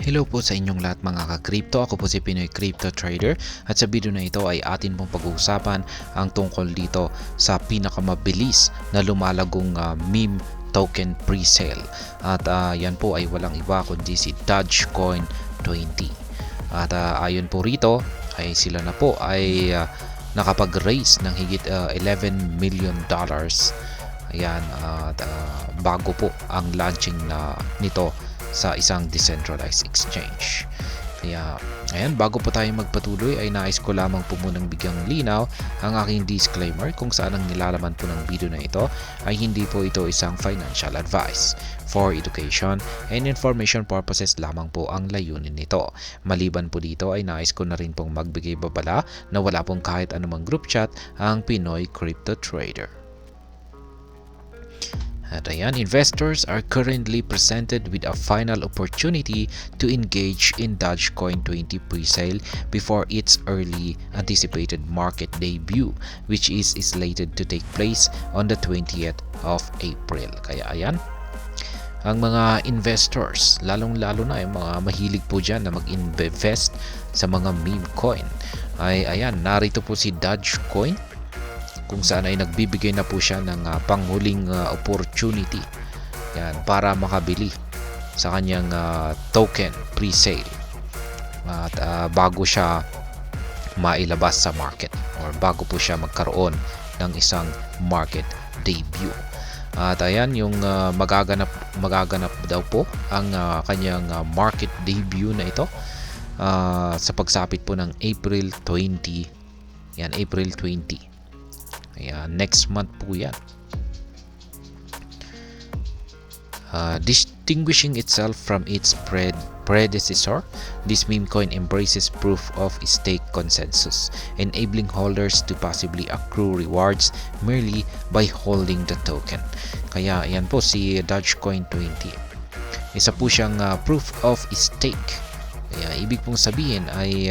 Hello po sa inyong lahat mga ka-crypto. Ako po si Pinoy Crypto Trader at sa video na ito ay atin pong pag-uusapan ang tungkol dito sa pinakamabilis na lumalagong meme token pre-sale. At yan po ay walang iba kundi si Dogecoin 20. At ayon po rito ay sila na po ay nakapag-raise ng higit $11 million. Ayan, at bago po ang launching nito sa isang decentralized exchange. Kaya, ayan, bago po tayo magpatuloy ay nais ko lamang po munang bigyang linaw ang aking disclaimer kung saan ang nilalaman po ng video na ito ay hindi po ito isang financial advice. For education and information purposes lamang po ang layunin nito. Maliban po dito ay nais ko na rin pong magbigay babala na wala pong kahit anumang group chat ang Pinoy Crypto Trader. At ayan, investors are currently presented with a final opportunity to engage in Dogecoin 20 pre-sale before its early anticipated market debut, which is slated to take place on the 20th of April. Kaya ayan, ang mga investors, lalong-lalo na yung mga mahilig po dyan na mag-invest sa mga meme coin, ay ayan, narito po si Dogecoin kung saan ay nagbibigay na po siya ng panghuling opportunity yan, para makabili sa kanyang token pre-sale at bago siya mailabas sa market or bago po siya magkaroon ng isang market debut. At ayan, yung magaganap daw po ang kanyang market debut na ito sa pagsapit po ng April 20. Yan, April 20. Ayan, next month po yan. Distinguishing itself from its predecessor, this meme coin embraces proof of stake consensus, enabling holders to passively accrue rewards merely by holding the token. Kaya ayan po si Dogecoin 20. Isa po siyang proof of stake. Kaya ibig pong sabihin ay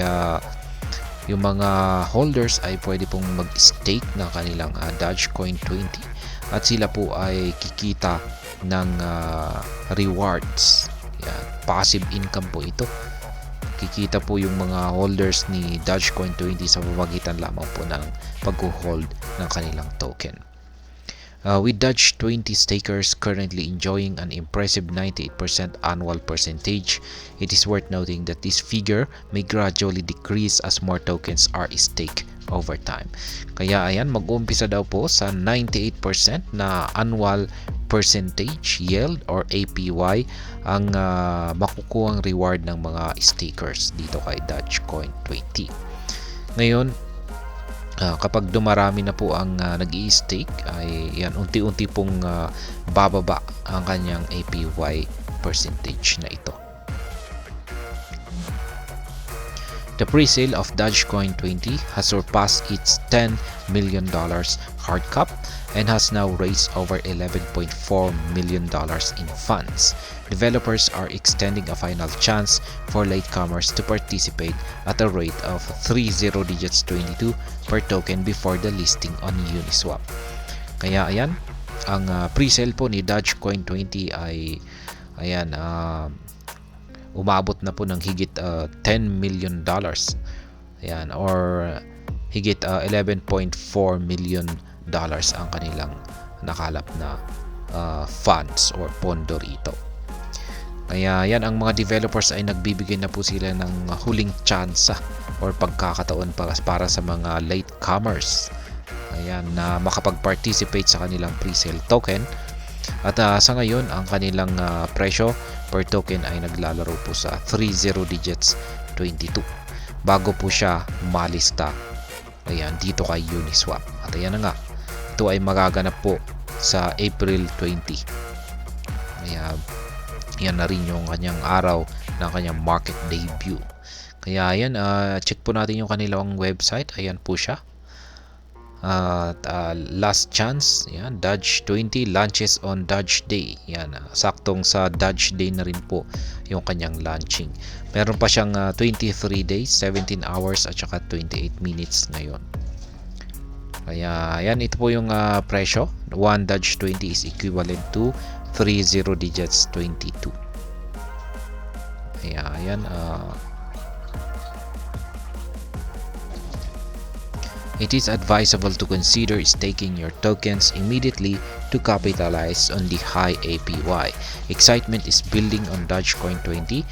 yung mga holders ay pwede pong mag-stake ng kanilang Dogecoin 20 at sila po ay kikita ng rewards. Yan, passive income po ito. Kikita po yung mga holders ni Dogecoin 20 sa pamamagitan lamang po ng pag-hold ng kanilang token. With Doge 20 stakers currently enjoying an impressive 98% annual percentage, it is worth noting that this figure may gradually decrease as more tokens are staked over time. Kaya ayan, mag-uumpisa daw po sa 98% na annual percentage yield or APY ang makukuhang reward ng mga stakers dito kay Dogecoin 20. Ngayon, kapag dumarami na po ang nag-i-stake ay yan, unti-unti pong bababa ang kanyang APY percentage na ito. The pre-sale of Dogecoin 20 has surpassed its $10 million hard cap and has now raised over $11.4 million in funds. Developers are extending a final chance for latecomers to participate at a rate of 30 digits 22 per token before the listing on Uniswap. Kaya ayan, ang pre-sale po ni Dogecoin 20 ay ayan, umabot na po ng higit $10 million. Ayan, or higit $11.4 million ang kanilang nakalap na funds or pondo rito. Kaya yan, ang mga developers ay nagbibigay na po sila ng huling tsansa or pagkakataon para sa mga latecomers, ayan, na makapag-participate sa kanilang pre-sale token. At sa ngayon, ang kanilang presyo per token ay naglalaro po sa 30 digits 22 bago po siya malista, ayan, dito kay Uniswap. At ayan na nga, ito ay magaganap po sa April 20. Kaya yan na rin yung kanyang araw ng kanyang market debut. Kaya ayan, check po natin yung kanilang website. Ayan po siya. Last chance, yan, Doge 20 launches on Doge Day. Yan, saktong sa Doge Day na rin po yung kanyang launching. Meron pa siyang 23 days, 17 hours at saka 28 minutes ngayon. Kaya yan, ito po yung presyo. 1 Doge 20 is equivalent to 30 digits 22. Kaya ayan, it is advisable to consider staking your tokens immediately to capitalize on the high APY. Excitement is building on Dogecoin 20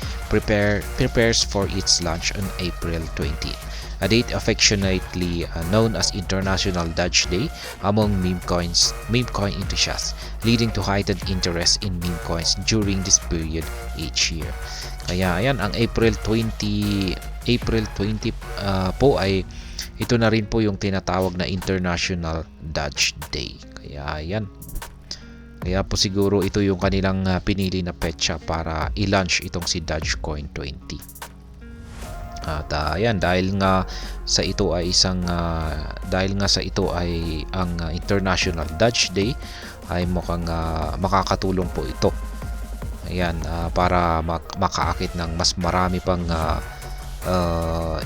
prepares for its launch on April 20, a date affectionately known as International Doge Day among meme coin enthusiasts, leading to heightened interest in meme coins during this period each year. Kaya ayan, ang April 20 po ay ito na rin po yung tinatawag na International Doge Day. Kaya ayan. Kaya po siguro ito yung kanilang pinili na petsa para i-launch itong si Dogecoin 20. At ayan, dahil nga sa ito ay ang International Doge Day, ay mukhang makakatulong po ito. Ayan, para makaakit ng mas marami pang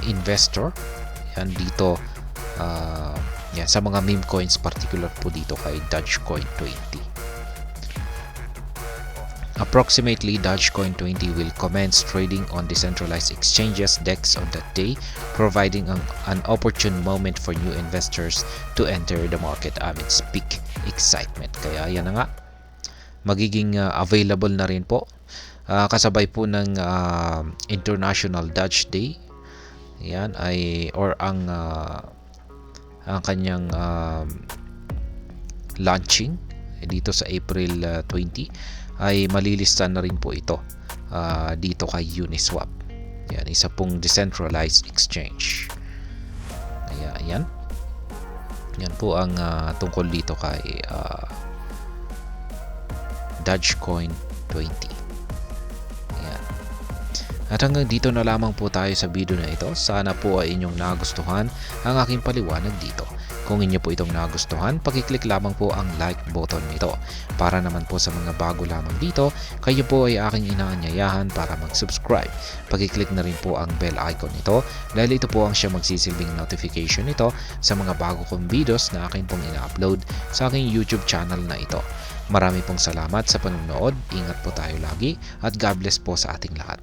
investor yan dito, yan, sa mga meme coins, particular po dito kay Dogecoin 20. Approximately, Dogecoin 20 will commence trading on decentralized exchanges DEX on that day, providing an opportune moment for new investors to enter the market amidst peak excitement. Kaya yan na nga, magiging available na rin po kasabay po ng International Doge Day. Yan ay ang kanyang launching dito sa April 20 ay malilista na rin po ito dito kay Uniswap. Yan, isa pong decentralized exchange. Kaya yan po ang tungkol dito kay Dogecoin 20. At hanggang dito na lamang po tayo sa video na ito. Sana po ay inyong nagustuhan ang aking paliwanag dito. Kung inyo po itong nagustuhan, pakiclick lamang po ang like button nito. Para naman po sa mga bago lamang dito, kayo po ay aking inaanyayahan para mag-subscribe. Pakiclick na rin po ang bell icon nito dahil ito po ang siya magsisilbing notification nito sa mga bago kong videos na akin pong ina-upload sa aking YouTube channel na ito. Marami pong salamat sa panonood. Ingat po tayo lagi at God bless po sa ating lahat.